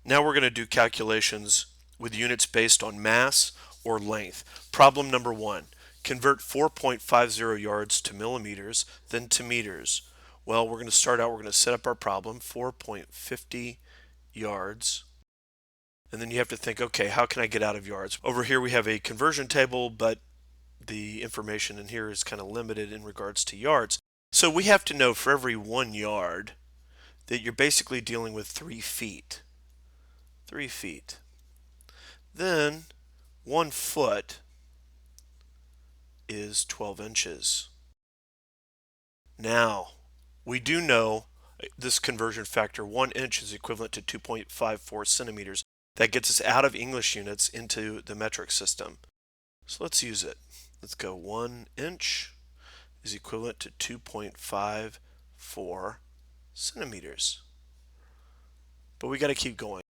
Now we're going to do calculations with units based on mass or length. Problem number 1. Convert 4.50 yards to millimeters, then to meters. Well, we're going to start out, we're going to set up our problem, 4.50 yards. And then you have to think, okay, how can I get out of yards? Over here we have a conversion table, but the information in here is kind of limited in regards to yards. So we have to know for every 1 yard that you're basically dealing with 3 feet. 3 feet. Then 1 foot is 12 inches. Now, we do know this conversion factor. 1 inch is equivalent to 2.54 centimeters. That gets us out of English units into the metric system. So let's use it. Let's go 1 inch is equivalent to 2.54 centimeters. But we got to keep going.